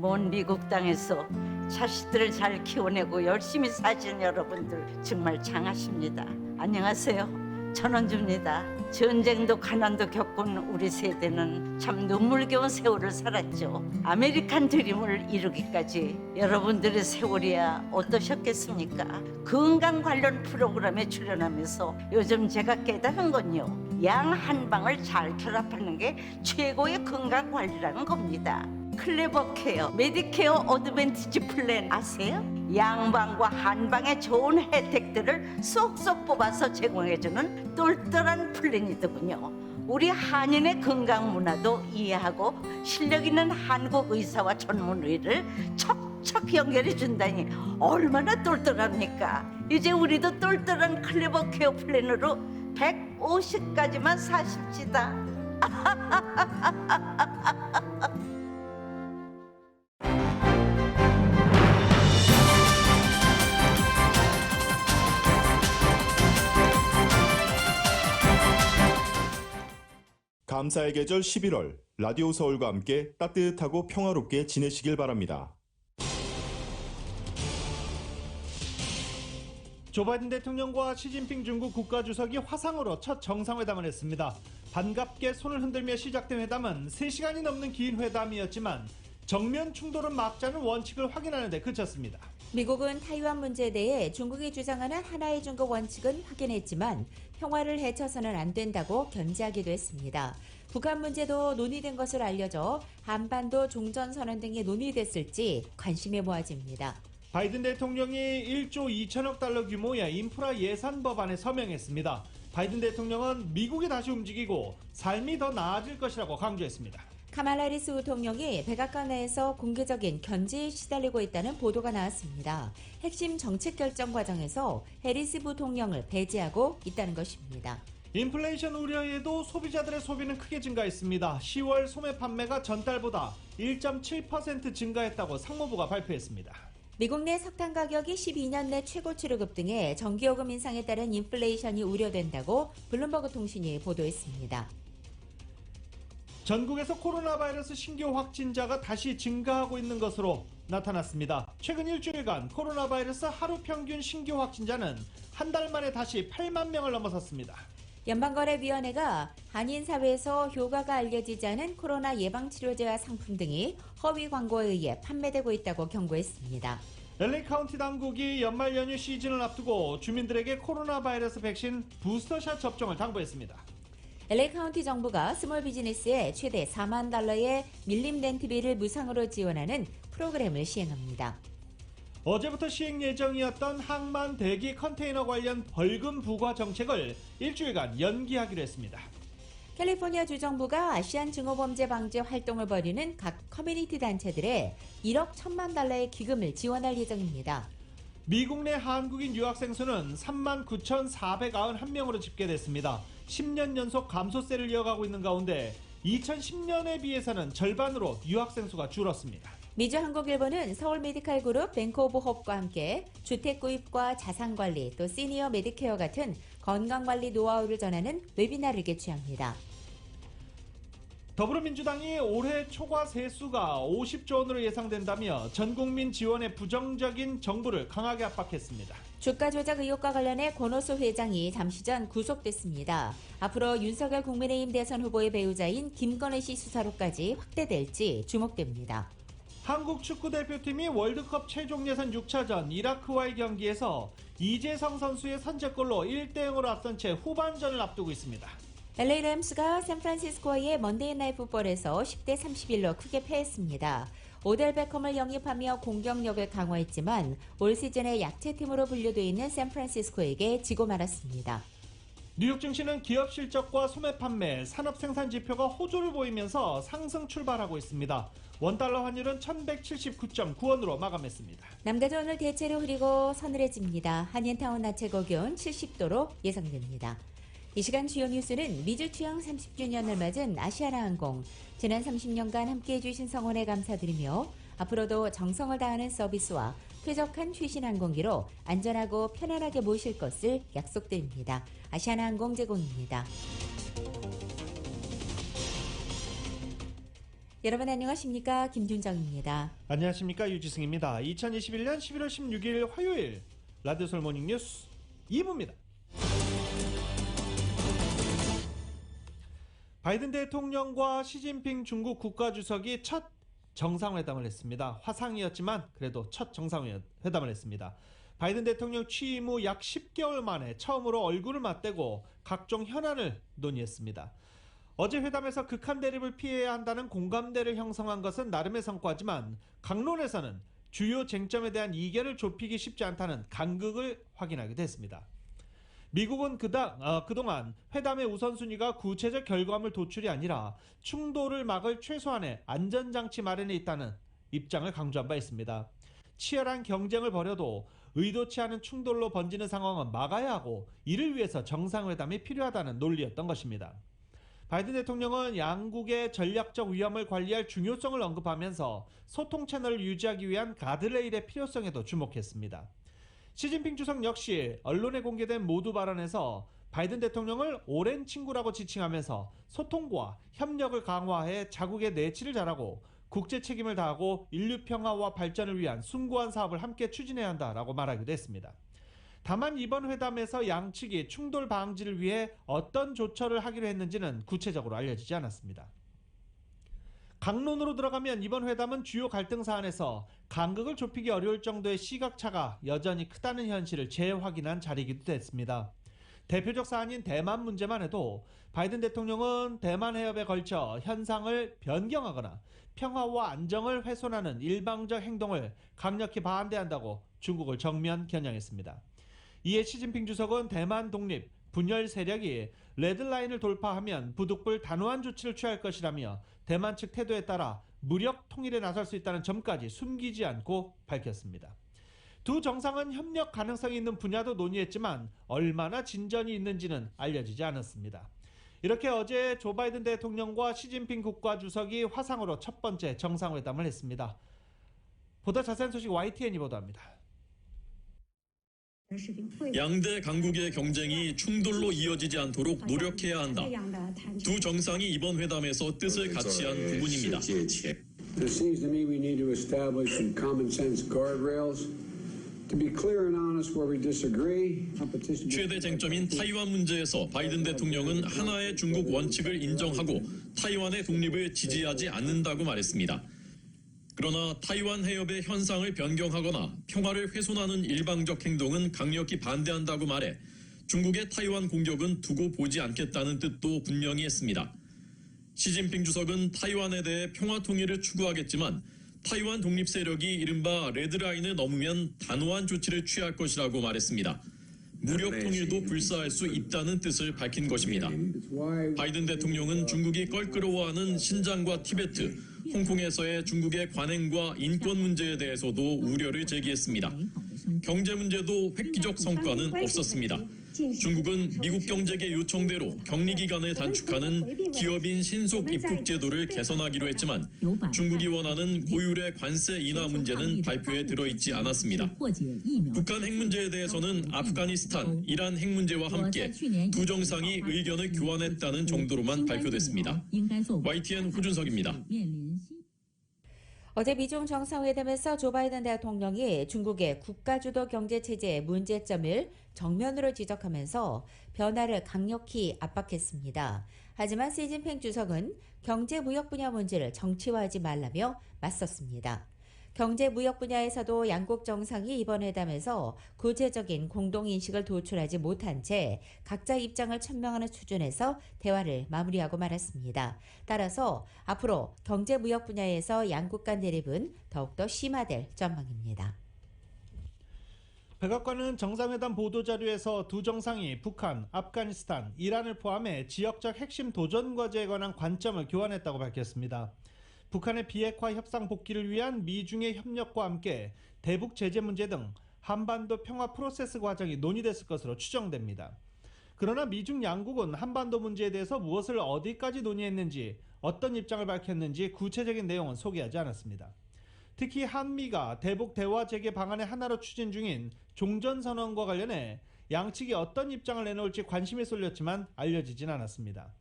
먼 미국 땅에서 자식들을 잘 키워내고 열심히 사신 여러분들 정말 장하십니다. 안녕하세요. 전원주입니다. 전쟁도 가난도 겪은 우리 세대는 참 눈물겨운 세월을 살았죠. 아메리칸 드림을 이루기까지 여러분들의 세월이야 어떠셨겠습니까? 건강 관련 프로그램에 출연하면서 요즘 제가 깨달은 건요, 양 한 방을 잘 결합하는 게 최고의 건강 관리라는 겁니다. 클레버 케어, 메디케어 어드밴티지 플랜 아세요? 양방과 한방의 좋은 혜택들을 쏙쏙 뽑아서 제공해주는 똘똘한 플랜이더군요. 우리 한인의 건강 문화도 이해하고 실력 있는 한국 의사와 전문의를 척척 연결해 준다니 얼마나 똘똘합니까? 이제 우리도 똘똘한 클레버 케어 플랜으로 150까지만 사십시다. 감사의 계절 11월 라디오 서울과 함께 따뜻하고 평화롭게 지내시길 바랍니다. 조 바이든 대통령과 시진핑 중국 국가주석이 화상으로 첫 정상회담을 했습니다. 반갑게 손을 흔들며 시작된 회담은 3시간이 넘는 긴 회담이었지만 정면 충돌은 막지 않은 원칙을 확인하는 데 그쳤습니다. 미국은 타이완 문제에 대해 중국이 주장하는 하나의 중국 원칙은 확인했지만 평화를 해쳐서는 안 된다고 견지하기도 했습니다. 북한 문제도 논의된 것으로 알려져 한반도 종전선언 등이 논의됐을지 관심이 모아집니다. 바이든 대통령이 1조 2천억 달러 규모의 인프라 예산 법안에 서명했습니다. 바이든 대통령은 미국이 다시 움직이고 삶이 더 나아질 것이라고 강조했습니다. 카말라 해리스 부통령이 백악관 내에서 공개적인 견제에 시달리고 있다는 보도가 나왔습니다. 핵심 정책 결정 과정에서 해리스 부통령을 배제하고 있다는 것입니다. 인플레이션 우려에도 소비자들의 소비는 크게 증가했습니다. 10월 소매 판매가 전달보다 1.7% 증가했다고 상무부가 발표했습니다. 미국 내 석탄 가격이 12년 내 최고치를 급등해 전기요금 인상에 따른 인플레이션이 우려된다고 블룸버그 통신이 보도했습니다. 전국에서 코로나 바이러스 신규 확진자가 다시 증가하고 있는 것으로 나타났습니다. 최근 일주일간 코로나 바이러스 하루 평균 신규 확진자는 한 달 만에 다시 8만 명을 넘어섰습니다. 연방거래위원회가 한인사회에서 효과가 알려지지 않은 코로나 예방치료제와 상품 등이 허위 광고에 의해 판매되고 있다고 경고했습니다. LA 카운티 당국이 연말 연휴 시즌을 앞두고 주민들에게 코로나 바이러스 백신 부스터샷 접종을 당부했습니다. LA 카운티 정부가 스몰 비즈니스에 최대 4만 달러의 밀림 렌트비를 무상으로 지원하는 프로그램을 시행합니다. 어제부터 시행 예정이었던 항만 대기 컨테이너 관련 벌금 부과 정책을 일주일간 연기하기로 했습니다. 캘리포니아 주정부가 아시안 증오범죄 방지 활동을 벌이는 각 커뮤니티 단체들에 1억 1천만 달러의 기금을 지원할 예정입니다. 미국 내 한국인 유학생 수는 39,491명으로 집계됐습니다. 10년 연속 감소세를 이어가고 있는 가운데 2010년에 비해서는 절반으로 유학생 수가 줄었습니다. 미주 한국일보는 서울 메디칼 그룹 뱅크 오브 홉과 함께 주택 구입과 자산관리 또 시니어 메디케어 같은 건강관리 노하우를 전하는 웨비나를 개최합니다. 더불어민주당이 올해 초과 세수가 50조 원으로 예상된다며 전국민 지원에 부정적인 정부를 강하게 압박했습니다. 주가 조작 의혹과 관련해 권오수 회장이 잠시 전 구속됐습니다. 앞으로 윤석열 국민의힘 대선 후보의 배우자인 김건희 씨 수사로까지 확대될지 주목됩니다. 한국 축구대표팀이 월드컵 최종 예선 6차전 이라크와의 경기에서 이재성 선수의 선제골로 1대0으로 앞선 채 후반전을 앞두고 있습니다. LA 램스가 샌프란시스코의 먼데이 나잇 풋볼에서 10대 31로 크게 패했습니다. 오델 베컴을 영입하며 공격력을 강화했지만 올 시즌의 약체팀으로 분류되어 있는 샌프란시스코에게 지고 말았습니다. 뉴욕 증시는 기업 실적과 소매 판매, 산업 생산 지표가 호조를 보이면서 상승 출발하고 있습니다. 원달러 환율은 1179.9원으로 마감했습니다. 남대도 오늘 대체로 흐리고 서늘해집니다. 한인타운 낮 최고 기온 70도로 예상됩니다. 이 시간 주요 뉴스는 미주 취항 30주년을 맞은 아시아나항공, 지난 30년간 함께해 주신 성원에 감사드리며 앞으로도 정성을 다하는 서비스와 쾌적한 최신 항공기로 안전하고 편안하게 모실 것을 약속드립니다. 아시아나항공 제공입니다. 여러분 안녕하십니까? 김준정입니다. 안녕하십니까, 유지승입니다. 2021년 11월 16일 화요일 라디오 서울 모닝 뉴스 2부입니다. 바이든 대통령과 시진핑 중국 국가주석이 첫 정상회담을 했습니다. 화상이었지만 그래도 첫 정상회담을 했습니다. 바이든 대통령 취임 후 약 10개월 만에 처음으로 얼굴을 맞대고 각종 현안을 논의했습니다. 어제 회담에서 극한 대립을 피해야 한다는 공감대를 형성한 것은 나름의 성과지만 강론에서는 주요 쟁점에 대한 이견을 좁히기 쉽지 않다는 간극을 확인하기도 했습니다. 미국은 그동안 회담의 우선순위가 구체적 결과물 도출이 아니라 충돌을 막을 최소한의 안전장치 마련에 있다는 입장을 강조한 바 있습니다. 치열한 경쟁을 벌여도 의도치 않은 충돌로 번지는 상황은 막아야 하고 이를 위해서 정상회담이 필요하다는 논리였던 것입니다. 바이든 대통령은 양국의 전략적 위험을 관리할 중요성을 언급하면서 소통 채널을 유지하기 위한 가드레일의 필요성에도 주목했습니다. 시진핑 주석 역시 언론에 공개된 모두 발언에서 바이든 대통령을 오랜 친구라고 지칭하면서 소통과 협력을 강화해 자국의 내치를 잘하고 국제 책임을 다하고 인류 평화와 발전을 위한 숭고한 사업을 함께 추진해야 한다라고 말하기도 했습니다. 다만 이번 회담에서 양측이 충돌 방지를 위해 어떤 조처를 하기로 했는지는 구체적으로 알려지지 않았습니다. 강론으로 들어가면 이번 회담은 주요 갈등 사안에서 간극을 좁히기 어려울 정도의 시각차가 여전히 크다는 현실을 재확인한 자리이기도 했습니다. 대표적 사안인 대만 문제만 해도 바이든 대통령은 대만 해협에 걸쳐 현상을 변경하거나 평화와 안정을 훼손하는 일방적 행동을 강력히 반대한다고 중국을 정면 겨냥했습니다. 이에 시진핑 주석은 대만 독립, 분열 세력이 레드라인을 돌파하면 부득불 단호한 조치를 취할 것이라며 대만 측 태도에 따라 무력 통일에 나설 수 있다는 점까지 숨기지 않고 밝혔습니다. 두 정상은 협력 가능성이 있는 분야도 논의했지만 얼마나 진전이 있는지는 알려지지 않았습니다. 이렇게 어제 조 바이든 대통령과 시진핑 국가주석이 화상으로 첫 번째 정상회담을 했습니다. 보다 자세한 소식 YTN이 보도합니다. 양대 강국의 경쟁이 충돌로 이어지지 않도록 노력해야 한다. 두 정상이 이번 회담에서 뜻을 같이한 부분입니다. It seems to me we need to establish some common sense guardrails to be clear and honest where we disagree. 최대 쟁점인 타이완 문제에서 바이든 대통령은 하나의 중국 원칙을 인정하고 타이완의 독립을 지지하지 않는다고 말했습니다. 그러나 타이완 해협의 현상을 변경하거나 평화를 훼손하는 일방적 행동은 강력히 반대한다고 말해 중국의 타이완 공격은 두고 보지 않겠다는 뜻도 분명히 했습니다. 시진핑 주석은 타이완에 대해 평화 통일을 추구하겠지만 타이완 독립 세력이 이른바 레드라인을 넘으면 단호한 조치를 취할 것이라고 말했습니다. 무력 통일도 불사할 수 있다는 뜻을 밝힌 것입니다. 바이든 대통령은 중국이 껄끄러워하는 신장과 티베트, 홍콩에서의 중국의 관행과 인권 문제에 대해서도 우려를 제기했습니다. 경제 문제도 획기적 성과는 없었습니다. 중국은 미국 경제계 요청대로 격리기간을 단축하는 기업인 신속 입국 제도를 개선하기로 했지만 중국이 원하는 고율의 관세 인하 문제는 발표에 들어있지 않았습니다. 북한 핵 문제에 대해서는 아프가니스탄, 이란 핵 문제와 함께 두 정상이 의견을 교환했다는 정도로만 발표됐습니다. YTN 후준석입니다. 어제 미중 정상회담에서 조 바이든 대통령이 중국의 국가주도 경제체제의 문제점을 정면으로 지적하면서 변화를 강력히 압박했습니다. 하지만 시진핑 주석은 경제 무역 분야 문제를 정치화하지 말라며 맞섰습니다. 경제 무역 분야에서도 양국 정상이 이번 회담에서 구체적인 공동인식을 도출하지 못한 채 각자 입장을 천명하는 수준에서 대화를 마무리하고 말았습니다. 따라서 앞으로 경제 무역 분야에서 양국 간 대립은 더욱더 심화될 전망입니다. 백악관은 정상회담 보도자료에서 두 정상이 북한, 아프가니스탄, 이란을 포함해 지역적 핵심 도전 과제에 관한 관점을 교환했다고 밝혔습니다. 북한의 비핵화 협상 복귀를 위한 미중의 협력과 함께 대북 제재 문제 등 한반도 평화 프로세스 과정이 논의됐을 것으로 추정됩니다. 그러나 미중 양국은 한반도 문제에 대해서 무엇을 어디까지 논의했는지, 어떤 입장을 밝혔는지 구체적인 내용은 소개하지 않았습니다. 특히 한미가 대북 대화 재개 방안의 하나로 추진 중인 종전선언과 관련해 양측이 어떤 입장을 내놓을지 관심이 쏠렸지만 알려지진 않았습니다.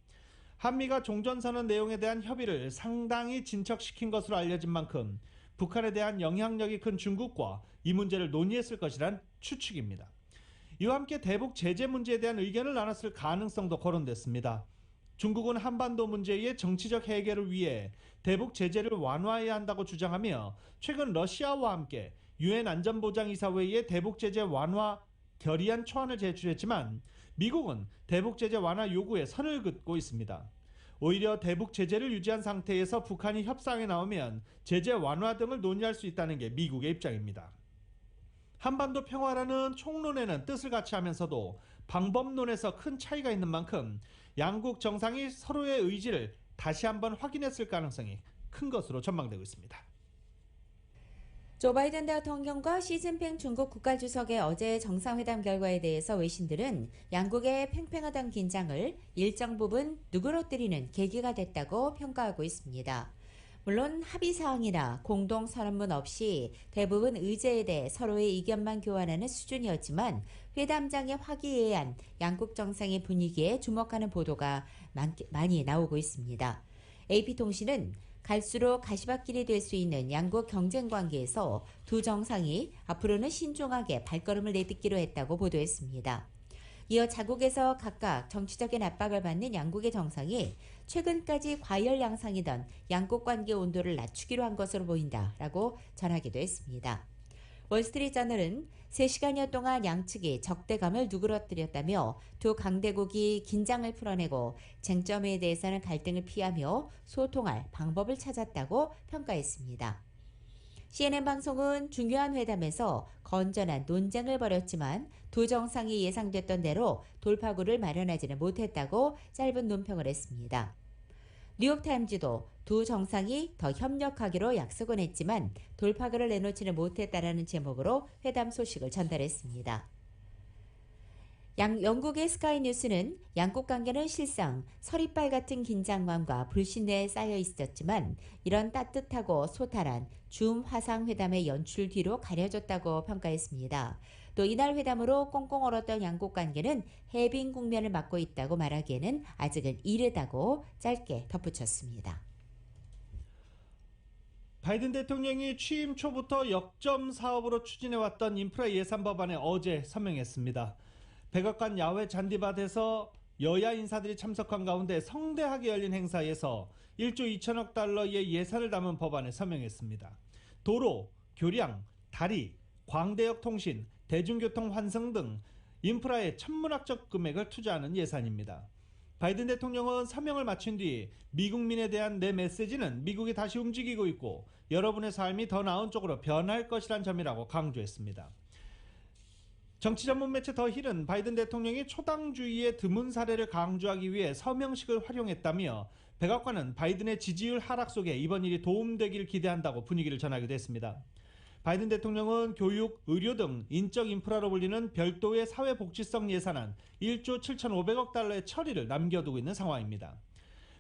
한미가 종전선언 내용에 대한 협의를 상당히 진척시킨 것으로 알려진 만큼 북한에 대한 영향력이 큰 중국과 이 문제를 논의했을 것이란 추측입니다. 이와 함께 대북 제재 문제에 대한 의견을 나눴을 가능성도 거론됐습니다. 중국은 한반도 문제의 정치적 해결을 위해 대북 제재를 완화해야 한다고 주장하며 최근 러시아와 함께 유엔 안전보장이사회의에 대북 제재 완화 결의안 초안을 제출했지만 미국은 대북 제재 완화 요구에 선을 긋고 있습니다. 오히려 대북 제재를 유지한 상태에서 북한이 협상에 나오면 제재 완화 등을 논의할 수 있다는 게 미국의 입장입니다. 한반도 평화라는 총론에는 뜻을 같이 하면서도 방법론에서 큰 차이가 있는 만큼 양국 정상이 서로의 의지를 다시 한번 확인했을 가능성이 큰 것으로 전망되고 있습니다. 조 바이든 대통령과 시진핑 중국 국가주석의 어제 정상회담 결과에 대해서 외신들은 양국의 팽팽하던 긴장을 일정 부분 누그러뜨리는 계기가 됐다고 평가하고 있습니다. 물론 합의사항이나 공동선언문 없이 대부분 의제에 대해 서로의 의견만 교환하는 수준이었지만 회담장의 화기애애한 양국 정상의 분위기에 주목하는 보도가 많이 나오고 있습니다. AP통신은 갈수록 가시밭길이 될 수 있는 양국 경쟁관계에서 두 정상이 앞으로는 신중하게 발걸음을 내딛기로 했다고 보도했습니다. 이어 자국에서 각각 정치적인 압박을 받는 양국의 정상이 최근까지 과열 양상이던 양국 관계 온도를 낮추기로 한 것으로 보인다라고 전하기도 했습니다. 월스트리트저널은 3시간여 동안 양측이 적대감을 누그러뜨렸다며 두 강대국이 긴장을 풀어내고 쟁점에 대해서는 갈등을 피하며 소통할 방법을 찾았다고 평가했습니다. CNN 방송은 중요한 회담에서 건전한 논쟁을 벌였지만 두 정상이 예상됐던 대로 돌파구를 마련하지는 못했다고 짧은 논평을 했습니다. 뉴욕타임즈도 두 정상이 더 협력하기로 약속은 했지만 돌파구를 내놓지는 못했다라는 제목으로 회담 소식을 전달했습니다. 영국의 스카이뉴스는 양국 관계는 실상 서리빨 같은 긴장감과 불신내에 쌓여 있었지만 이런 따뜻하고 소탈한 줌 화상회담의 연출 뒤로 가려졌다고 평가했습니다. 또 이날 회담으로 꽁꽁 얼었던 양국 관계는 해빙 국면을 맞고 있다고 말하기에는 아직은 이르다고 짧게 덧붙였습니다. 바이든 대통령이 취임 초부터 역점 사업으로 추진해왔던 인프라 예산 법안에 어제 서명했습니다. 백악관 야외 잔디밭에서 여야 인사들이 참석한 가운데 성대하게 열린 행사에서 1조 2천억 달러의 예산을 담은 법안에 서명했습니다. 도로, 교량, 다리, 광대역 통신, 대중교통 환승 등 인프라에 천문학적 금액을 투자하는 예산입니다. 바이든 대통령은 서명을 마친 뒤 미국민에 대한 내 메시지는 미국이 다시 움직이고 있고 여러분의 삶이 더 나은 쪽으로 변할 것이란 점이라고 강조했습니다. 정치 전문 매체 더 힐은 바이든 대통령이 초당주의의 드문 사례를 강조하기 위해 서명식을 활용했다며 백악관은 바이든의 지지율 하락 속에 이번 일이 도움되길 기대한다고 분위기를 전하기도 했습니다. 바이든 대통령은 교육, 의료 등 인적 인프라로 불리는 별도의 사회복지성 예산안 1조 7,500억 달러의 처리를 남겨두고 있는 상황입니다.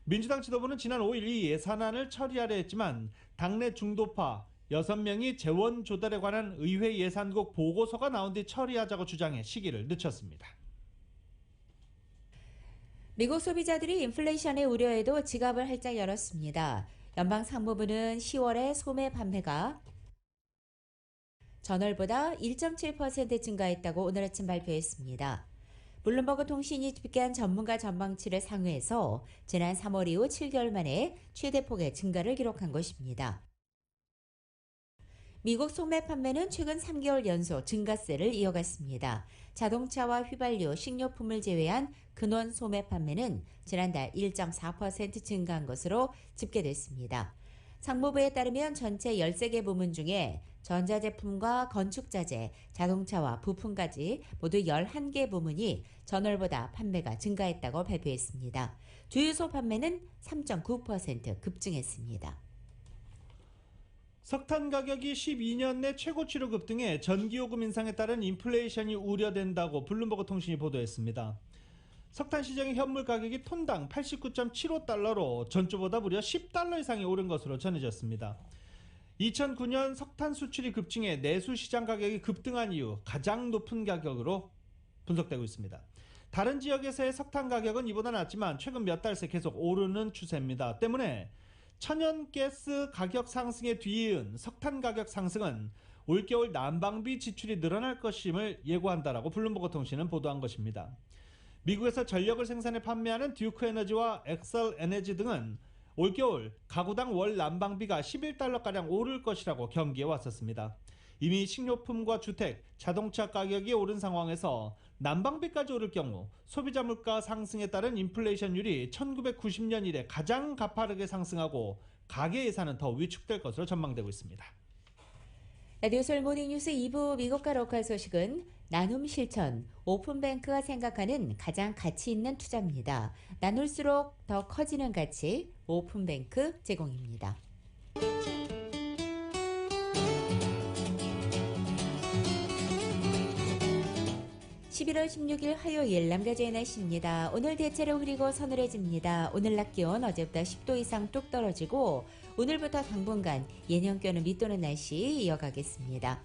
민주당 지도부는 지난 5일 이 예산안을 처리하려 했지만 당내 중도파 6명이 재원 조달에 관한 의회 예산국 보고서가 나온 뒤 처리하자고 주장해 시기를 늦췄습니다. 미국 소비자들이 인플레이션의 우려에도 지갑을 활짝 열었습니다. 연방상무부는 10월에 소매 판매가 전월보다 1.7% 증가했다고 오늘 아침 발표했습니다. 블룸버그 통신이 집계한 전문가 전망치를 상회해서 지난 3월 이후 7개월 만에 최대폭의 증가를 기록한 것입니다. 미국 소매 판매는 최근 3개월 연속 증가세를 이어갔습니다. 자동차와 휘발유, 식료품을 제외한 근원 소매 판매는 지난달 1.4% 증가한 것으로 집계됐습니다. 상무부에 따르면 전체 13개 부문 중에 전자제품과 건축자재, 자동차와 부품까지 모두 11개 부문이 전월보다 판매가 증가했다고 발표했습니다. 주유소 판매는 3.9% 급증했습니다. 석탄 가격이 12년 내 최고치로 급등해 전기요금 인상에 따른 인플레이션이 우려된다고 블룸버그 통신이 보도했습니다. 석탄 시장의 현물 가격이 톤당 89.75달러로 전주보다 무려 10달러 이상이 오른 것으로 전해졌습니다. 2009년 석탄 수출이 급증해 내수 시장 가격이 급등한 이후 가장 높은 가격으로 분석되고 있습니다. 다른 지역에서의 석탄 가격은 이보다 낮지만 최근 몇 달 새 계속 오르는 추세입니다. 때문에 천연가스 가격 상승에 뒤이은 석탄 가격 상승은 올겨울 난방비 지출이 늘어날 것임을 예고한다라고 블룸버그 통신은 보도한 것입니다. 미국에서 전력을 생산해 판매하는 듀크 에너지와 엑셀 에너지 등은 올겨울 가구당 월 난방비가 11달러가량 오를 것이라고 경기해 왔었습니다. 이미 식료품과 주택, 자동차 가격이 오른 상황에서 난방비까지 오를 경우 소비자 물가 상승에 따른 인플레이션율이 1990년 이래 가장 가파르게 상승하고 가계 예산은 더 위축될 것으로 전망되고 있습니다. 라디오 서울 모닝뉴스 2부 미국과 로컬 소식은 나눔 실천, 오픈뱅크가 생각하는 가장 가치 있는 투자입니다. 나눌수록 더 커지는 가치, 오픈뱅크 제공입니다. 11월 16일 화요일 남가주의 날씨입니다. 오늘 대체로 흐리고 서늘해집니다. 오늘 낮 기온 어제보다 10도 이상 뚝 떨어지고 오늘부터 당분간 예년겨는 밑도는 날씨 이어가겠습니다.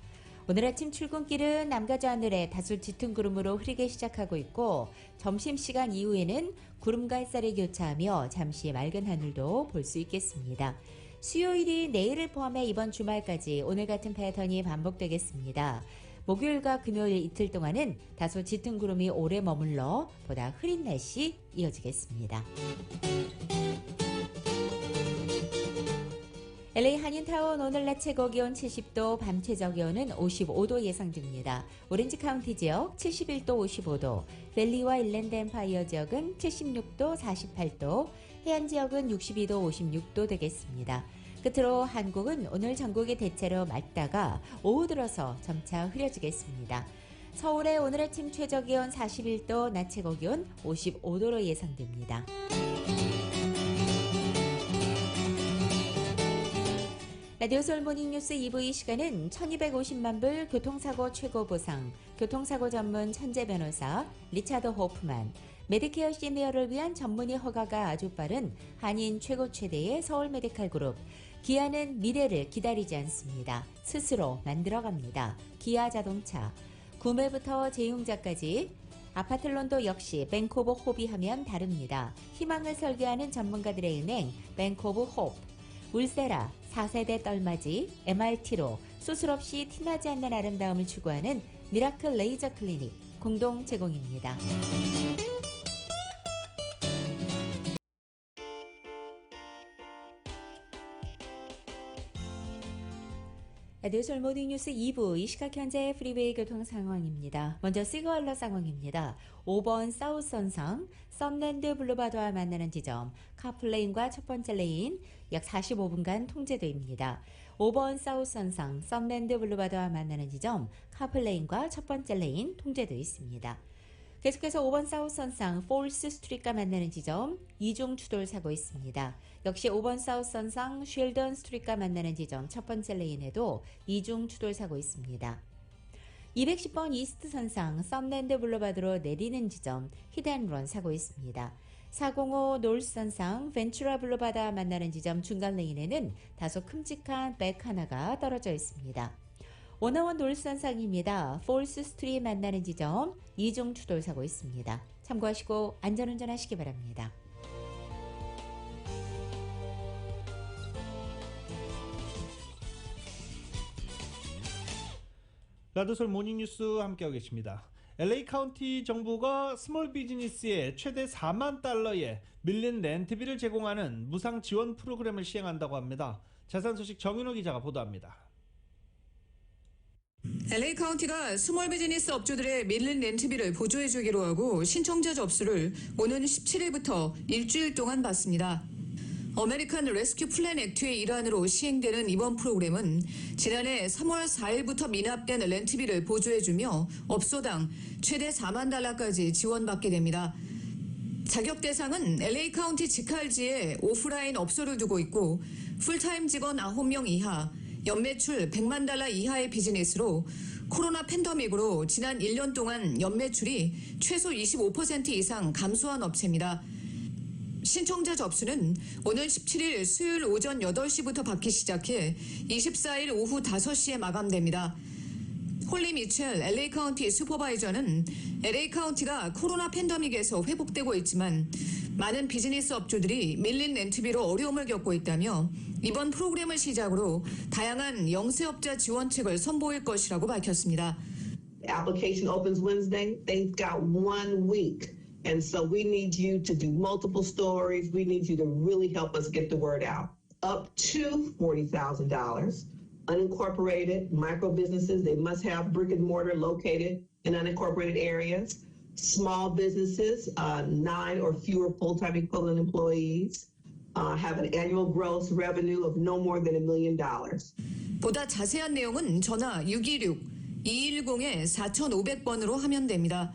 오늘 아침 출근길은 남가주 하늘에 다소 짙은 구름으로 흐리게 시작하고 있고 점심시간 이후에는 구름과 햇살이 교차하며 잠시 맑은 하늘도 볼 수 있겠습니다. 수요일이 내일을 포함해 이번 주말까지 오늘 같은 패턴이 반복되겠습니다. 목요일과 금요일 이틀 동안은 다소 짙은 구름이 오래 머물러 보다 흐린 날씨 이어지겠습니다. LA 한인타운 오늘 낮 최고 기온 70도, 밤 최저 기온은 55도 예상됩니다. 오렌지 카운티 지역 71도, 55도, 밸리와 일랜드 엠파이어 지역은 76도, 48도, 해안 지역은 62도, 56도 되겠습니다. 끝으로 한국은 오늘 전국이 대체로 맑다가 오후 들어서 점차 흐려지겠습니다. 서울의 오늘 아침 최저 기온 41도, 낮 최고 기온 55도로 예상됩니다. 라디오 서울 모닝뉴스 2부 이 시간은 1250만 불 교통사고 최고 보상, 교통사고 전문 천재 변호사 리차드 호프만, 메디케어 시니어를 위한 전문의 허가가 아주 빠른 한인 최고 최대의 서울 메디칼 그룹, 기아는 미래를 기다리지 않습니다. 스스로 만들어갑니다. 기아 자동차, 구매부터 재용자까지 아파트론도 역시 뱅크 오브 홉이 하면 다릅니다. 희망을 설계하는 전문가들의 은행 뱅크 오브 홉, 울세라 4세대 떨맞이 MRT로 수술 없이 티나지 않는 아름다움을 추구하는 미라클 레이저 클리닉 공동 제공입니다. 라디오 서울 모닝뉴스 2부 이 시각 현재 프리웨이 교통 상황입니다. 먼저 시그널러 상황입니다. 5번 사우스선상 썬랜드 블루바드와 만나는 지점 카플레인과 첫 번째 레인 약 45분간 통제되입니다. 5번 사우스선상 썬랜드 블루바드와 만나는 지점 카플레인과 첫 번째 레인 통제되어 있습니다. 계속해서 5번 사우스선상 폴스 스트리트과 만나는 지점 이중 추돌 사고 있습니다. 역시 5번 사우스선상 쉘던 스트리트과 만나는 지점 첫 번째 레인에도 이중 추돌 사고 있습니다. 210번 이스트 선상 썬랜드 블루바드로 내리는 지점 히트앤런 사고 있습니다. 405 노스 선상 벤츄라 블루바드와 만나는 지점 중간 레인에는 다소 큼직한 백 하나가 떨어져 있습니다. 101 노스 선상입니다. 폴스 스트리트 만나는 지점 이중 추돌 사고 있습니다. 참고하시고 안전운전 하시기 바랍니다. 라디오 서울 모닝뉴스 함께하고 계십니다. LA 카운티 정부가 스몰 비즈니스에 최대 4만 달러의 밀린 렌트비를 제공하는 무상 지원 프로그램을 시행한다고 합니다. 자세한 소식 정윤호 기자가 보도합니다. LA 카운티가 스몰 비즈니스 업주들의 밀린 렌트비를 보조해주기로 하고 신청자 접수를 오는 17일부터 일주일 동안 받습니다. 아메리칸 레스큐 플랜 액트의 일환으로 시행되는 이번 프로그램은 지난해 3월 4일부터 미납된 렌트비를 보조해주며 업소당 최대 4만 달러까지 지원받게 됩니다. 자격 대상은 LA 카운티 직할지에 오프라인 업소를 두고 있고 풀타임 직원 9명 이하, 연매출 100만 달러 이하의 비즈니스로 코로나 팬데믹으로 지난 1년 동안 연매출이 최소 25% 이상 감소한 업체입니다. 신청자 접수는 오늘 17일 수요일 오전 8시부터 받기 시작해 24일 오후 5시에 마감됩니다. 홀리 미첼 LA 카운티 슈퍼바이저는 LA 카운티가 코로나 팬데믹에서 회복되고 있지만 많은 비즈니스 업주들이 밀린 렌트비로 어려움을 겪고 있다며 이번 프로그램을 시작으로 다양한 영세업자 지원책을 선보일 것이라고 밝혔습니다. Application opens Wednesday. They've got 1 week. And so we need you to do multiple stories. We need you to really help us get the word out. Up to $40,000. Unincorporated micro businesses, they must have brick and mortar located in unincorporated areas. Small businesses, 9 or fewer full-time equivalent employees, have an annual gross revenue of no more than $1 million. 보다 자세한 내용은 전화 626-210-4500번으로 하면 됩니다.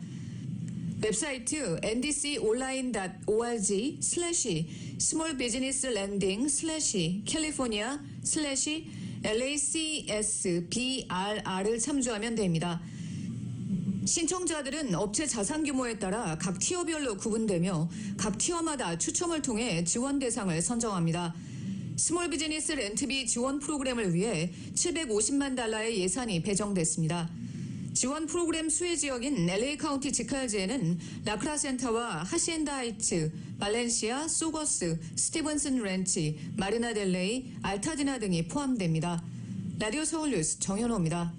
웹사이트 ndconline.org/smallbusinesslanding/california/LACSBRR을 참조하면 됩니다. 신청자들은 업체 자산 규모에 따라 각 티어별로 구분되며 각 티어마다 추첨을 통해 지원 대상을 선정합니다. 스몰 비즈니스 렌트비 지원 프로그램을 위해 $750만 달러의 예산이 배정됐습니다. 지원 프로그램 수혜 지역인 LA 카운티 지칼지에는 라크라 센터와 하시엔다 하이츠, 발렌시아, 소거스, 스티븐슨 렌치, 마리나 델레이, 알타디나 등이 포함됩니다. 라디오 서울 뉴스 정현호입니다.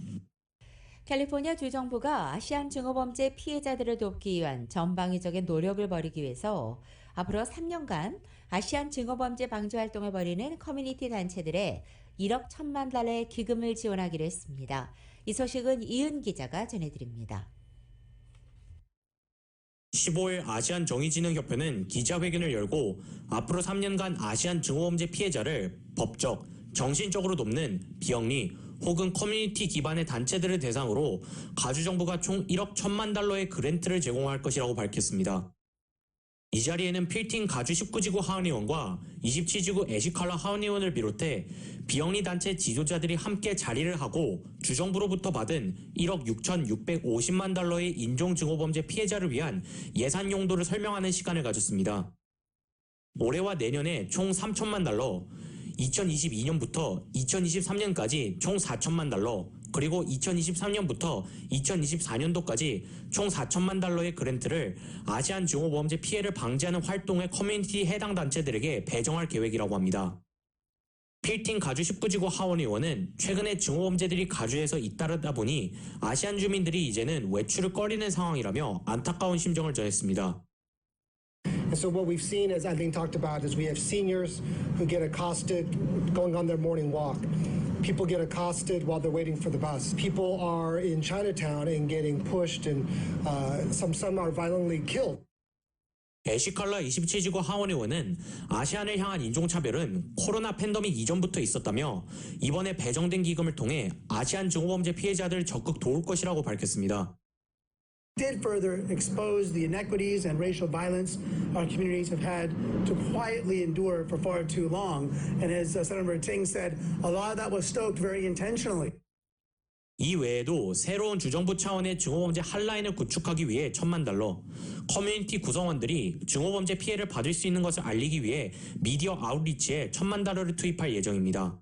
캘리포니아 주정부가 아시안 증오범죄 피해자들을 돕기 위한 전방위적인 노력을 벌이기 위해서 앞으로 3년간 아시안 증오범죄 방지 활동을 벌이는 커뮤니티 단체들에 1억 1천만 달러의 기금을 지원하기로 했습니다. 이 소식은 이은 기자가 전해드립니다. 15일 아시안 정의진흥협회는 기자회견을 열고 앞으로 3년간 아시안 증오범죄 피해자를 법적, 정신적으로 돕는 비영리 혹은 커뮤니티 기반의 단체들을 대상으로 가주정부가 총 1억 1천만 달러의 그랜트를 제공할 것이라고 밝혔습니다. 이 자리에는 필틴 가주 19지구 하원의원과 27지구 애시칼라 하원의원을 비롯해 비영리 단체 지도자들이 함께 자리를 하고 주정부로부터 받은 1억 6,650만 달러의 인종증오범죄 피해자를 위한 예산 용도를 설명하는 시간을 가졌습니다. 올해와 내년에 총 3천만 달러, 2022년부터 2023년까지 총 4천만 달러, 그리고 2023년부터 2024년도까지 총 4천만 달러의 그랜트를 아시안 증오범죄 피해를 방지하는 활동의 커뮤니티 해당 단체들에게 배정할 계획이라고 합니다. 필틴 가주 19지구 하원의원은 최근에 증오범죄들이 가주에서 잇따르다 보니 아시안 주민들이 이제는 외출을 꺼리는 상황이라며 안타까운 심정을 전했습니다. And so what we've seen, as I think talked about, is we have seniors who get accosted going on their morning walk. People get accosted while they're waiting for the bus. People are in Chinatown and getting pushed, and some are violently killed. 애시칼라 27지구 하원의원은 아시안을 향한 인종차별은 코로나 팬데믹 이전부터 있었다며 이번에 배정된 기금을 통해 아시안 증오범죄 피해자들을 적극 도울 것이라고 밝혔습니다. Did further expose the inequities and racial violence our communities have had to quietly endure for far too long. And as Senator Ting said, a lot of that was stoked very intentionally. 이 외에도 새로운 주정부 차원의 증오범죄 핫라인을 구축하기 위해 1천만 달러, 커뮤니티 구성원들이 증오범죄 피해를 받을 수 있는 것을 알리기 위해 미디어 아웃리치에 1천만 달러를 투입할 예정입니다.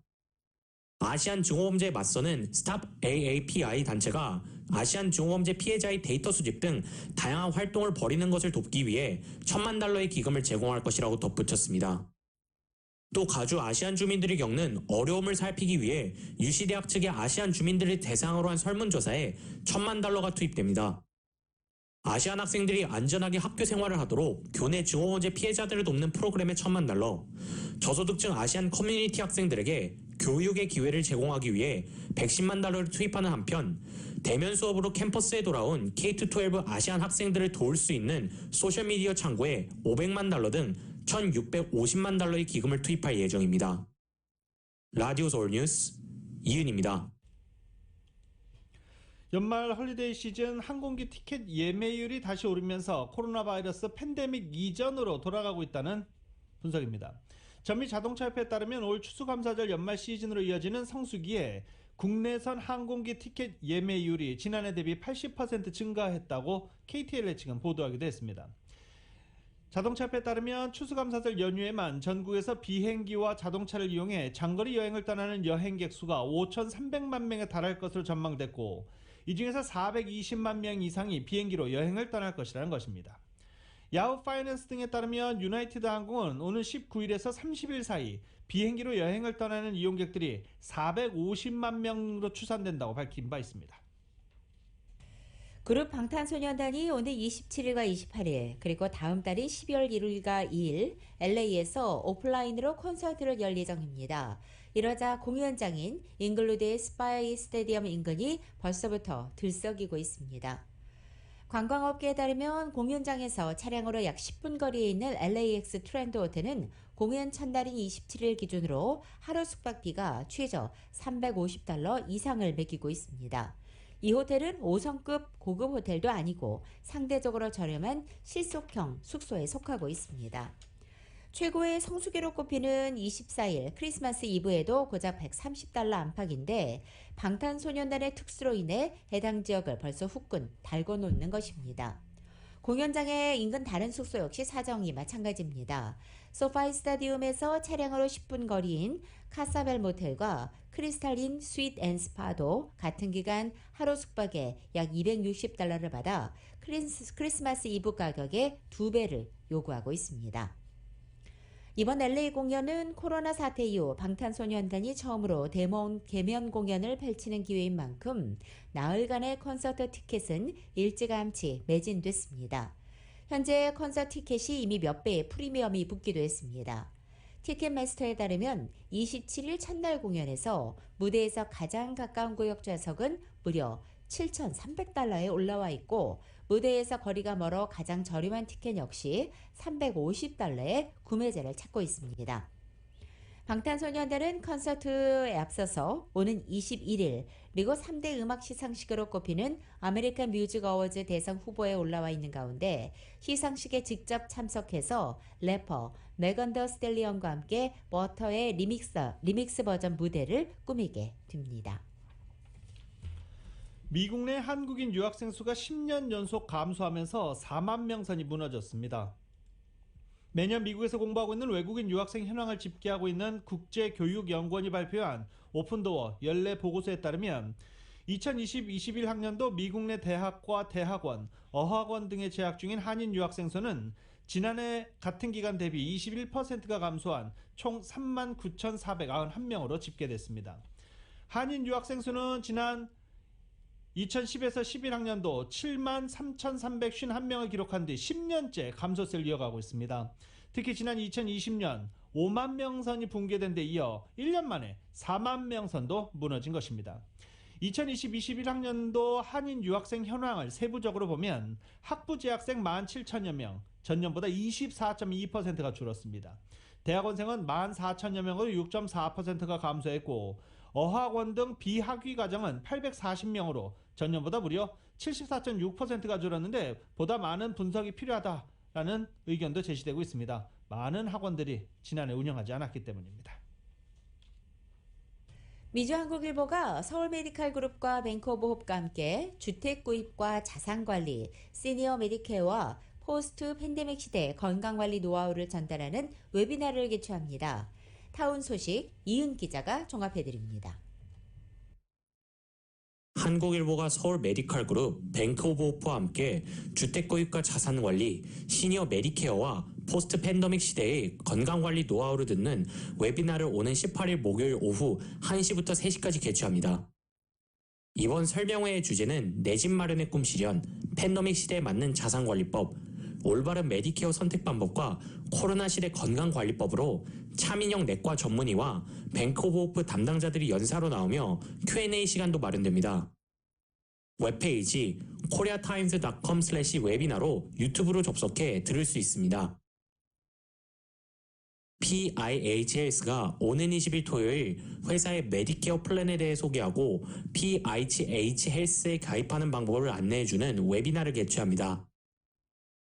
아시안 증오범죄에 맞서는 Stop AAPI 단체가 아시안 증오범죄 피해자의 데이터 수집 등 다양한 활동을 벌이는 것을 돕기 위해 1천만 달러의 기금을 제공할 것이라고 덧붙였습니다. 또 가주 아시안 주민들이 겪는 어려움을 살피기 위해 유시대학 측의 아시안 주민들을 대상으로 한 설문조사에 1천만 달러가 투입됩니다. 아시안 학생들이 안전하게 학교 생활을 하도록 교내 증오범죄 피해자들을 돕는 프로그램에 1천만 달러, 저소득층 아시안 커뮤니티 학생들에게 교육의 기회를 제공하기 위해 110만 달러를 투입하는 한편 대면 수업으로 캠퍼스에 돌아온 K-12 아시안 학생들을 도울 수 있는 소셜미디어 창구에 500만 달러 등 1,650만 달러의 기금을 투입할 예정입니다. 라디오 서울 뉴스 이은입니다. 연말 헐리데이 시즌 항공기 티켓 예매율이 다시 오르면서 코로나 바이러스 팬데믹 이전으로 돌아가고 있다는 분석입니다. 전미자동차협회에 따르면 올 추수감사절 연말 시즌으로 이어지는 성수기에 국내선 항공기 티켓 예매율이 지난해 대비 80% 증가했다고 KTLA 측은 보도하기도 했습니다. 자동차협회에 따르면 추수감사절 연휴에만 전국에서 비행기와 자동차를 이용해 장거리 여행을 떠나는 여행객 수가 5,300만 명에 달할 것으로 전망됐고 이 중에서 420만 명 이상이 비행기로 여행을 떠날 것이라는 것입니다. 야후 파이낸스 등에 따르면 유나이티드 항공은 오는 19일에서 30일 사이 비행기로 여행을 떠나는 이용객들이 450만 명으로 추산된다고 밝힌 바 있습니다. 그룹 방탄소년단이 오늘 27일과 28일 그리고 다음 달인 12월 1일과 2일 LA에서 오프라인으로 콘서트를 열 예정입니다. 이러자 공연장인 잉글루드의 스파이 스테디엄 인근이 벌써부터 들썩이고 있습니다. 관광업계에 따르면 공연장에서 차량으로 약 10분 거리에 있는 LAX 트렌드 호텔은 공연 첫날인 27일 기준으로 하루 숙박비가 최저 $350 이상을 매기고 있습니다. 이 호텔은 5성급 고급 호텔도 아니고 상대적으로 저렴한 실속형 숙소에 속하고 있습니다. 최고의 성수기로 꼽히는 24일 크리스마스 이브에도 고작 $130 안팎인데 방탄소년단의 특수로 인해 해당 지역을 벌써 후끈 달궈 놓는 것입니다. 공연장의 인근 다른 숙소 역시 사정이 마찬가지입니다. 소파이 스타디움에서 차량으로 10분 거리인 카사벨 모텔과 크리스탈린 스윗 앤 스파도 같은 기간 하루 숙박에 약 $260를 받아 크리스마스 이브 가격의 2배를 요구하고 있습니다. 이번 LA 공연은 코로나 사태 이후 방탄소년단이 처음으로 대면 공연을 펼치는 기회인 만큼 나흘간의 콘서트 티켓은 일찌감치 매진됐습니다. 현재 콘서트 티켓이 이미 몇 배의 프리미엄이 붙기도 했습니다. 티켓마스터에 따르면 27일 첫날 공연에서 무대에서 가장 가까운 구역 좌석은 무려 $7,300에 올라와 있고 무대에서 거리가 멀어 가장 저렴한 티켓 역시 $350에 구매자를 찾고 있습니다. 방탄소년단은 콘서트에 앞서서 오는 21일 미국 3대 음악 시상식으로 꼽히는 아메리칸 뮤직 어워즈 대상 후보에 올라와 있는 가운데 시상식에 직접 참석해서 래퍼 메건 더 스텔리언과 함께 버터의 리믹스 버전 무대를 꾸미게 됩니다. 미국 내 한국인 유학생 수가 10년 연속 감소하면서 4만 명 선이 무너졌습니다. 매년 미국에서 공부하고 있는 외국인 유학생 현황을 집계하고 있는 국제교육연구원이 발표한 오픈도어 연례 보고서에 따르면 2020-21 학년도 미국 내 대학과 대학원, 어학원 등에 재학 중인 한인 유학생 수는 지난해 같은 기간 대비 21%가 감소한 총 39,491명으로 집계됐습니다. 한인 유학생 수는 지난 2010에서 11학년도 73,351명을 기록한 뒤 10년째 감소세를 이어가고 있습니다. 특히 지난 2020년 5만 명 선이 붕괴된 데 이어 1년 만에 4만 명 선도 무너진 것입니다. 2020-21학년도 한인 유학생 현황을 세부적으로 보면 학부 재학생 17,000여 명, 전년보다 24.2%가 줄었습니다. 대학원생은 14,000여 명으로 6.4%가 감소했고 어학원 등 비학위 과정은 840명으로 전년보다 무려 74.6%가 줄었는데 보다 많은 분석이 필요하다라는 의견도 제시되고 있습니다. 많은 학원들이 지난해 운영하지 않았기 때문입니다. 미주한국일보가 서울메디칼그룹과 뱅크오브홉과 함께 주택 구입과 자산관리, 시니어 메디케어와 포스트 팬데믹 시대 건강관리 노하우를 전달하는 웨비나를 개최합니다. 타운 소식 이은 기자가 종합해드립니다. 한국일보가 서울 메디컬 그룹 뱅크 오브 호프와 함께 주택구입과 자산관리, 시니어 메디케어와 포스트 팬데믹 시대의 건강관리 노하우를 듣는 웨비나를 오는 18일 목요일 오후 1시부터 3시까지 개최합니다. 이번 설명회의 주제는 내 집 마련의 꿈 실현, 팬데믹 시대에 맞는 자산관리법, 올바른 메디케어 선택 방법과 코로나 시대 건강관리법으로 차민영 내과 전문의와 뱅크 오브 호프 담당자들이 연사로 나오며 Q&A 시간도 마련됩니다. 웹페이지 koreatimes.com/웨비나로 유튜브로 접속해 들을 수 있습니다. PIH 헬스가 오는 20일 토요일 회사의 메디케어 플랜에 대해 소개하고 PIH 헬스에 가입하는 방법을 안내해주는 웨비나를 개최합니다.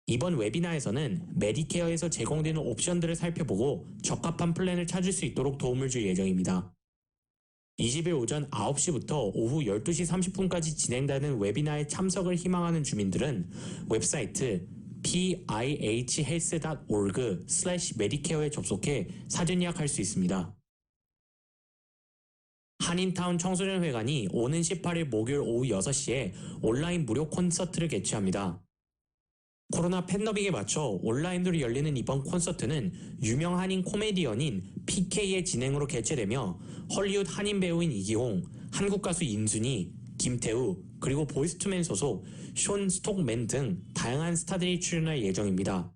이번 웨비나에서는 메디케어에서 제공되는 옵션들을 살펴보고 적합한 플랜을 찾을 수 있도록 도움을 줄 예정입니다. 20일 오전 9시부터 오후 12시 30분까지 진행되는 웨비나에 참석을 희망하는 주민들은 웹사이트 pihhealth.org/medicare에 접속해 사전 예약할 수 있습니다. 한인타운 청소년회관이 오는 18일 목요일 오후 6시에 온라인 무료 콘서트를 개최합니다. 코로나 팬데믹에 맞춰 온라인으로 열리는 이번 콘서트는 유명 한인 코미디언인 PK의 진행으로 개최되며 헐리우드 한인 배우인 이기홍, 한국 가수 인순이, 김태우, 그리고 보이스투맨 소속 숀 스톡맨 등 다양한 스타들이 출연할 예정입니다.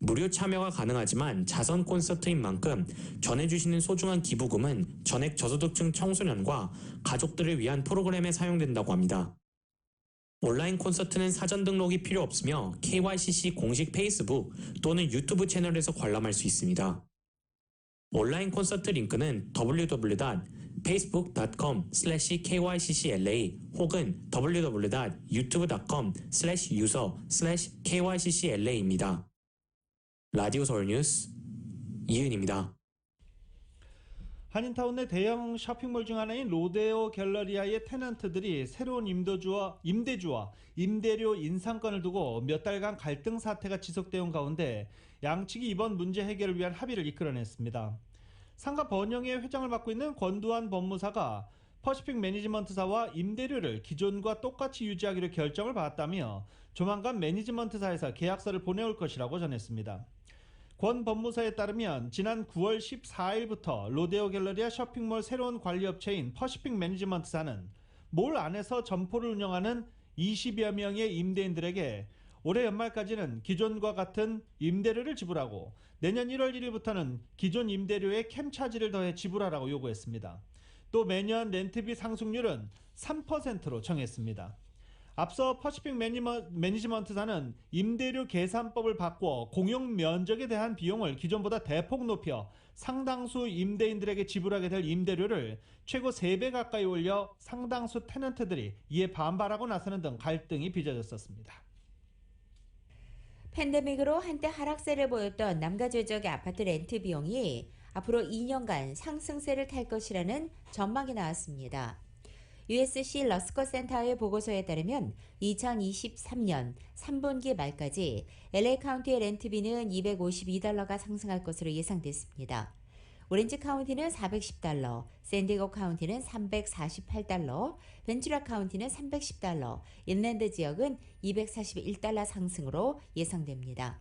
무료 참여가 가능하지만 자선 콘서트인 만큼 전해주시는 소중한 기부금은 전액 저소득층 청소년과 가족들을 위한 프로그램에 사용된다고 합니다. 온라인 콘서트는 사전 등록이 필요 없으며 KYCC 공식 페이스북 또는 유튜브 채널에서 관람할 수 있습니다. 온라인 콘서트 링크는 www.facebook.com/kyccla 혹은 www.youtube.com/user/kyccla입니다. 라디오 서울 뉴스 이은입니다. 한인타운 내 대형 쇼핑몰 중 하나인 로데오 갤러리아의 테넌트들이 새로운 임대주와 임대료 인상권을 두고 몇 달간 갈등 사태가 지속되어 온 가운데 양측이 이번 문제 해결을 위한 합의를 이끌어냈습니다. 상가 번영의 회장을 맡고 있는 권두환 법무사가 퍼시픽 매니지먼트사와 임대료를 기존과 똑같이 유지하기로 결정을 받았다며 조만간 매니지먼트사에서 계약서를 보내올 것이라고 전했습니다. 권 법무사에 따르면 지난 9월 14일부터 로데오 갤러리아 쇼핑몰 새로운 관리업체인 퍼시픽 매니지먼트사는 몰 안에서 점포를 운영하는 20여 명의 임대인들에게 올해 연말까지는 기존과 같은 임대료를 지불하고 내년 1월 1일부터는 기존 임대료에 캠차지를 더해 지불하라고 요구했습니다. 또 매년 렌트비 상승률은 3%로 정했습니다. 앞서 퍼시픽 매니지먼트사는 임대료 계산법을 바꿔 공용 면적에 대한 비용을 기존보다 대폭 높여 상당수 임대인들에게 지불하게 될 임대료를 최고 3배 가까이 올려 상당수 테넌트들이 이에 반발하고 나서는 등 갈등이 빚어졌었습니다. 팬데믹으로 한때 하락세를 보였던 남가주 지역의 아파트 렌트 비용이 앞으로 2년간 상승세를 탈 것이라는 전망이 나왔습니다. USC 러스커 센터의 보고서에 따르면 2023년 3분기 말까지 LA 카운티의 렌트비는 $252가 상승할 것으로 예상됐습니다. 오렌지 카운티는 $410, 샌디에고 카운티는 $348, 벤츄라 카운티는 $310, 인랜드 지역은 $241 상승으로 예상됩니다.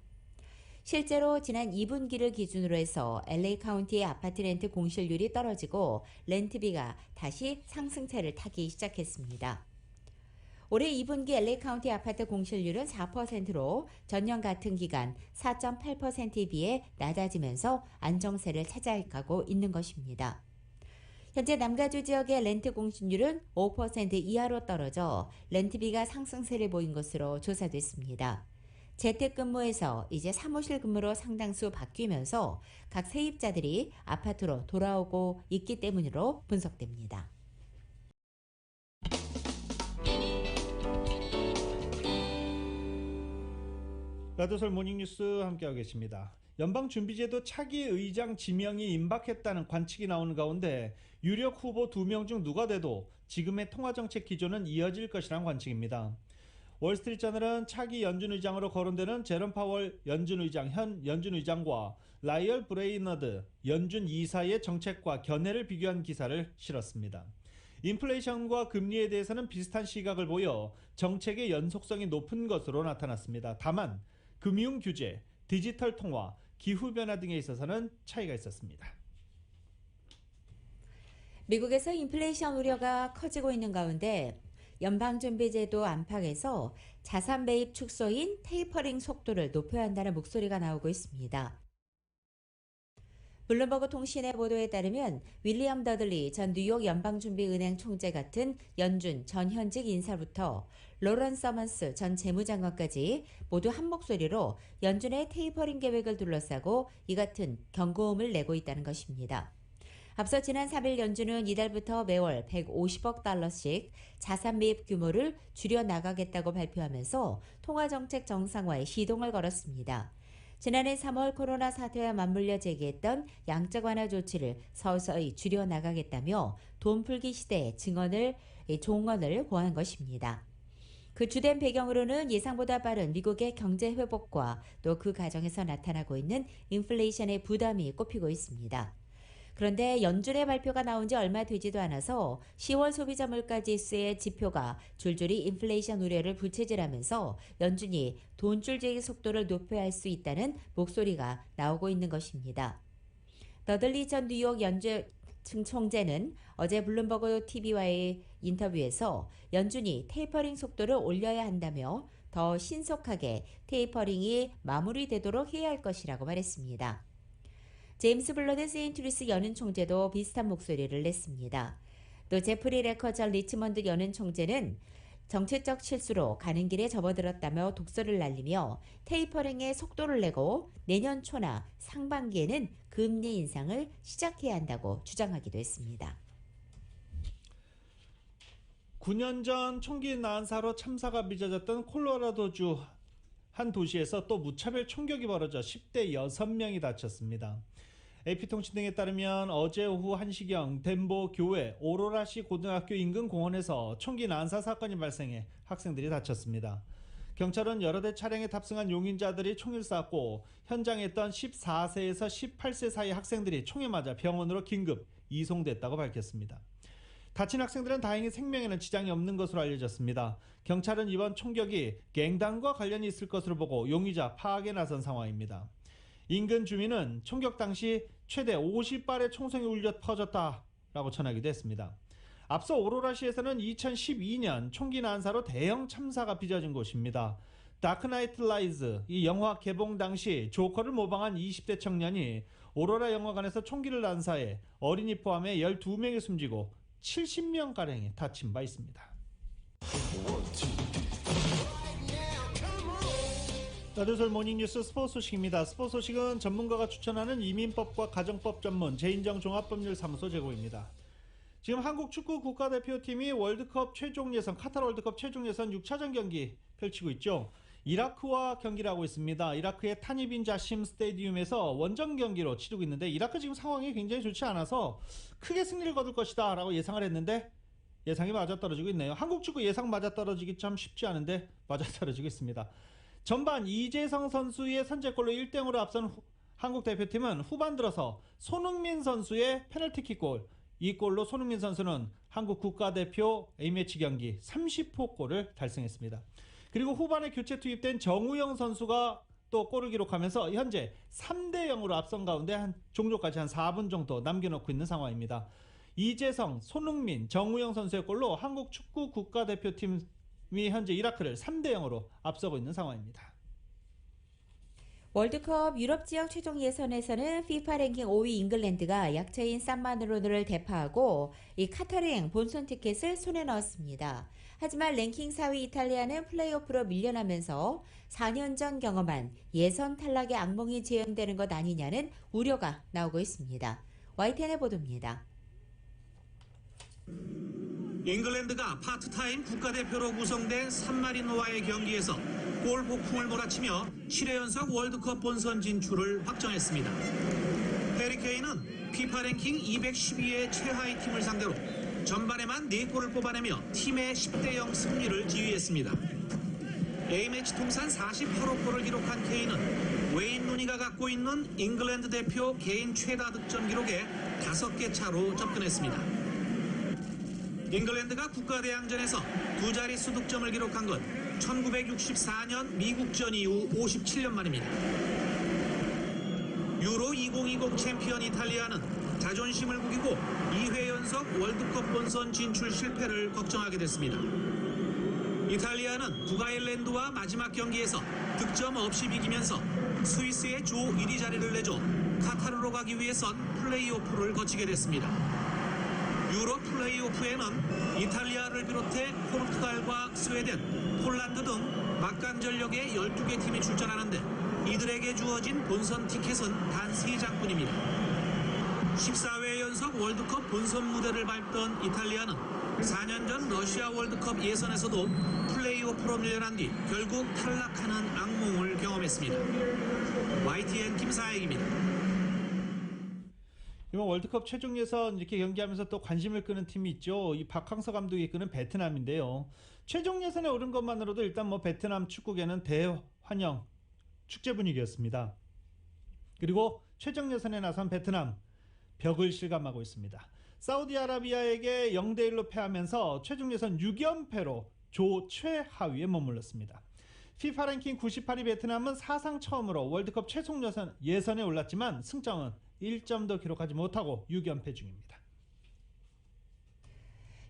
실제로 지난 2분기를 기준으로 해서 LA 카운티의 아파트 렌트 공실률이 떨어지고 렌트비가 다시 상승세를 타기 시작했습니다. 올해 2분기 LA 카운티 아파트 공실률은 4%로 전년 같은 기간 4.8%에 비해 낮아지면서 안정세를 찾아가고 있는 것입니다. 현재 남가주 지역의 렌트 공실률은 5% 이하로 떨어져 렌트비가 상승세를 보인 것으로 조사됐습니다. 재택근무에서 이제 사무실 근무로 상당수 바뀌면서 각 세입자들이 아파트로 돌아오고 있기 때문으로 분석됩니다. 라디오설 모닝뉴스 함께하고 계십니다. 연방준비제도 차기 의장 지명이 임박했다는 관측이 나오는 가운데 유력 후보 2명 중 누가 돼도 지금의 통화정책 기조는 이어질 것이라는 관측입니다. 월스트리트저널은 차기 연준 의장으로 거론되는 제롬 파월 연준 의장 현 연준 의장과 라이얼 브레이너드 연준 이사의 정책과 견해를 비교한 기사를 실었습니다. 인플레이션과 금리에 대해서는 비슷한 시각을 보여 정책의 연속성이 높은 것으로 나타났습니다. 다만 금융 규제, 디지털 통화, 기후변화 등에 있어서는 차이가 있었습니다. 미국에서 인플레이션 우려가 커지고 있는 가운데 연방준비제도 안팎에서 자산 매입 축소인 테이퍼링 속도를 높여야 한다는 목소리가 나오고 있습니다. 블룸버그 통신의 보도에 따르면 윌리엄 더들리 전 뉴욕 연방준비은행 총재 같은 연준 전 현직 인사부터 로런 서먼스 전 재무장관까지 모두 한 목소리로 연준의 테이퍼링 계획을 둘러싸고 이 같은 경고음을 내고 있다는 것입니다. 앞서 지난 3일 연준은 이달부터 매월 150억 달러씩 자산 매입 규모를 줄여나가겠다고 발표하면서 통화정책 정상화에 시동을 걸었습니다. 지난해 3월 코로나 사태와 맞물려 제기했던 양적 완화 조치를 서서히 줄여나가겠다며 돈풀기 시대의 종언을 고한 것입니다. 그 주된 배경으로는 예상보다 빠른 미국의 경제 회복과 또 그 과정에서 나타나고 있는 인플레이션의 부담이 꼽히고 있습니다. 그런데 연준의 발표가 나온 지 얼마 되지도 않아서 10월 소비자 물가 지수의 지표가 줄줄이 인플레이션 우려를 부채질하면서 연준이 돈줄 제기 속도를 높여야 할 수 있다는 목소리가 나오고 있는 것입니다. 더들리 전 뉴욕 연준 총재는 어제 블룸버그 TV와의 인터뷰에서 연준이 테이퍼링 속도를 올려야 한다며 더 신속하게 테이퍼링이 마무리되도록 해야 할 것이라고 말했습니다. 제임스 블러드 세인트루이스 연은 총재도 비슷한 목소리를 냈습니다. 또 제프리 레커 전 리치먼드 연은 총재는 정책적 실수로 가는 길에 접어들었다며 독설을 날리며 테이퍼링의 속도를 내고 내년 초나 상반기에는 금리 인상을 시작해야 한다고 주장하기도 했습니다. 9년 전 총기 난사로 참사가 빚어졌던 콜로라도주 한 도시에서 또 무차별 총격이 벌어져 10대 6명이 다쳤습니다. AP통신 등에 따르면 어제 오후 1시경 덴버 교회 오로라시 고등학교 인근 공원에서 총기 난사 사건이 발생해 학생들이 다쳤습니다. 경찰은 여러 대 차량에 탑승한 용의자들이 총을 쐈고 현장에 있던 14세에서 18세 사이 학생들이 총에 맞아 병원으로 긴급 이송됐다고 밝혔습니다. 다친 학생들은 다행히 생명에는 지장이 없는 것으로 알려졌습니다. 경찰은 이번 총격이 갱단과 관련이 있을 것으로 보고 용의자 파악에 나선 상황입니다. 인근 주민은 총격 당시 최대 50발의 총성이 울려 퍼졌다라고 전하기도 했습니다. 앞서 오로라시에서는 2012년 총기 난사로 대형 참사가 빚어진 곳입니다. 다크나이트 라이즈, 이 영화 개봉 당시 조커를 모방한 20대 청년이 오로라 영화관에서 총기를 난사해 어린이 포함해 12명이 숨지고 70명가량이 다친 바 있습니다. 라디오솔 모닝뉴스 스포츠 소식입니다. 스포츠 소식은 전문가가 추천하는 이민법과 가정법 전문 재인정 종합법률사무소 제공입니다. 지금 한국 축구 국가대표팀이 월드컵 최종 예선, 카타르 월드컵 최종 예선 6차전 경기 펼치고 있죠. 이라크와 경기를 하고 있습니다. 이라크의 타니빈 자심 스테디움에서 원정 경기로 치르고 있는데 이라크 지금 상황이 굉장히 좋지 않아서 크게 승리를 거둘 것이다 라고 예상을 했는데 예상이 맞아떨어지고 있네요. 한국 축구 예상 맞아떨어지기 참 쉽지 않은데 맞아떨어지고 있습니다. 전반 이재성 선수의 선제골로 1대0으로 앞선 한국 대표팀은 후반 들어서 손흥민 선수의 페널티킥골, 이 골로 손흥민 선수는 한국 국가대표 A매치 경기 30호 골을 달성했습니다. 그리고 후반에 교체 투입된 정우영 선수가 또 골을 기록하면서 현재 3대0으로 앞선 가운데 종료까지 한 4분 정도 남겨놓고 있는 상황입니다. 이재성, 손흥민, 정우영 선수의 골로 한국 축구 국가대표팀이 현재 이라크를 3대0으로 앞서고 있는 상황입니다. 월드컵 유럽 지역 최종 예선에서는 FIFA 랭킹 5위 잉글랜드가 약체인 산마르노를 대파하고 이 카타르행 본선 티켓을 손에 넣었습니다. 하지만 랭킹 4위 이탈리아는 플레이오프로 밀려나면서 4년 전 경험한 예선 탈락의 악몽이 재현되는 것 아니냐는 우려가 나오고 있습니다. YTN의 보도입니다. 잉글랜드가 파트타임 국가대표로 구성된 산마리노와의 경기에서 골 폭풍을 몰아치며 7회 연속 월드컵 본선 진출을 확정했습니다. 해리 케인은 FIFA 랭킹 212의 최하위 팀을 상대로 전반에만 4골을 뽑아내며 팀의 10대0 승리를 지휘했습니다. A매치 통산 48호 골을 기록한 케인은 웨인 루니가 갖고 있는 잉글랜드 대표 개인 최다 득점 기록에 5개 차로 접근했습니다. 잉글랜드가 국가대항전에서 두 자릿수 득점을 기록한 건 1964년 미국전 이후 57년 만입니다. 유로 2020 챔피언 이탈리아는 자존심을 구기고 2회 연속 월드컵 본선 진출 실패를 걱정하게 됐습니다. 이탈리아는 북아일랜드와 마지막 경기에서 득점 없이 비기면서 스위스의 조 1위 자리를 내줘 카타르로 가기 위해선 플레이오프를 거치게 됐습니다. 유로 플레이오프에는 이탈리아를 비롯해 포르투갈과 스웨덴, 폴란드 등 막강 전력의 12개 팀이 출전하는데 이들에게 주어진 본선 티켓은 단 3장뿐입니다. 14회 연속 월드컵 본선 무대를 밟던 이탈리아는 4년 전 러시아 월드컵 예선에서도 플레이오프로 밀려난 뒤 결국 탈락하는 악몽을 경험했습니다. YTN 김사익입니다. 이번 월드컵 최종 예선 이렇게 경기하면서 또 관심을 끄는 팀이 있죠. 이 박항서 감독이 이끄는 베트남인데요. 최종 예선에 오른 것만으로도 일단 뭐 베트남 축구계는 대환영 축제 분위기였습니다. 그리고 최종 예선에 나선 베트남 벽을 실감하고 있습니다. 사우디아라비아에게 0대1로 패하면서 최종 예선 6연패로 조 최하위에 머물렀습니다. FIFA 랭킹 98위 베트남은 사상 처음으로 월드컵 최종 예선에 올랐지만 승점은 1점도 기록하지 못하고 6연패 중입니다.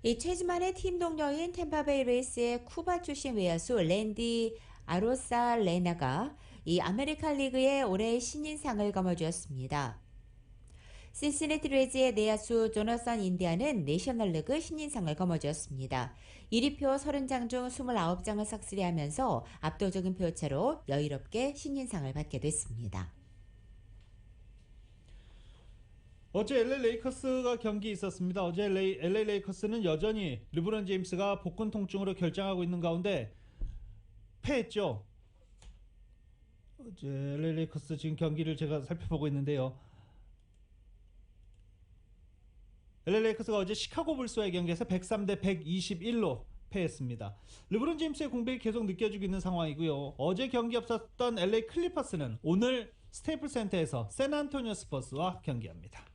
이 최지만의 팀 동료인 템파베이 레이스의 쿠바 출신 외야수 랜디 아로살레나가 이 아메리칸 리그의 올해의 신인상을 거머쥐었습니다. 신시내티 레즈의 내야수 조너선 인디아는 내셔널리그 신인상을 거머쥐었습니다. 1위표 30장 중 29장을 삭스리하면서 압도적인 표차로 여유롭게 신인상을 받게 됐습니다. 어제 LA 레이커스가 경기 있었습니다. 어제 LA 레이커스는 여전히 르브론 제임스가 복근 통증으로 결장하고 있는 가운데 패했죠. 어제 LA 레이커스 지금 경기를 제가 살펴보고 있는데요. LA 레이커스가 어제 시카고 불스와의 경기에서 103대 121로 패했습니다. 르브론 제임스의 공백이 계속 느껴지고 있는 상황이고요. 어제 경기 없었던 LA 클리퍼스는 오늘 스테이플 센터에서 샌안토니오 스퍼스와 경기합니다.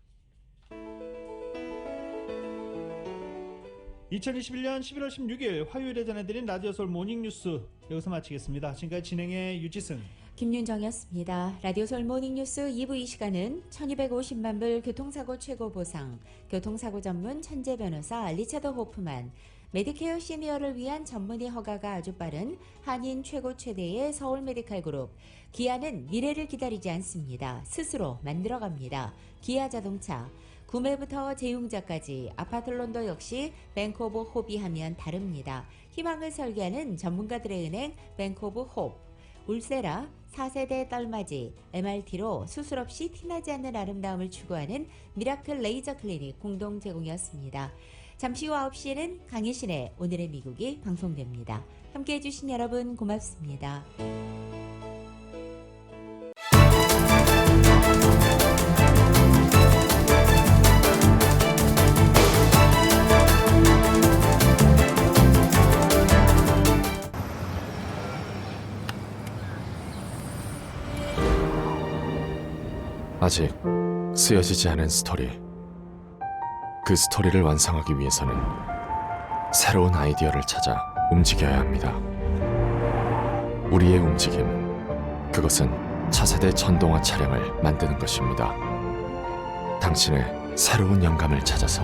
2021년 11월 16일 화요일에 전해드린 라디오 서울 모닝뉴스 여기서 마치겠습니다. 지금까지 진행의 유지승, 김윤정이었습니다. 라디오 서울 모닝뉴스 2부 이 시간은 1250만 불 교통사고 최고 보상, 교통사고 전문 천재 변호사 리차드 호프만, 메디케어 시니어를 위한 전문의 허가가 아주 빠른 한인 최고 최대의 서울 메디칼 그룹, 기아는 미래를 기다리지 않습니다. 스스로 만들어갑니다. 기아 자동차, 구매부터 재용자까지 아파트론도 역시 뱅크 오브 홉이 하면 다릅니다. 희망을 설계하는 전문가들의 은행 뱅크 오브 홉, 울세라 4세대 떨맞이 MRT로 수술 없이 티나지 않는 아름다움을 추구하는 미라클 레이저 클리닉 공동 제공이었습니다. 잠시 후 9시에는 강희신의 오늘의 미국이 방송됩니다. 함께해 주신 여러분 고맙습니다. 아직 쓰여지지 않은 스토리. 그 스토리를 완성하기 위해서는 새로운 아이디어를 찾아 움직여야 합니다. 우리의 움직임, 그것은 차세대 전동화 차량을 만드는 것입니다. 당신의 새로운 영감을 찾아서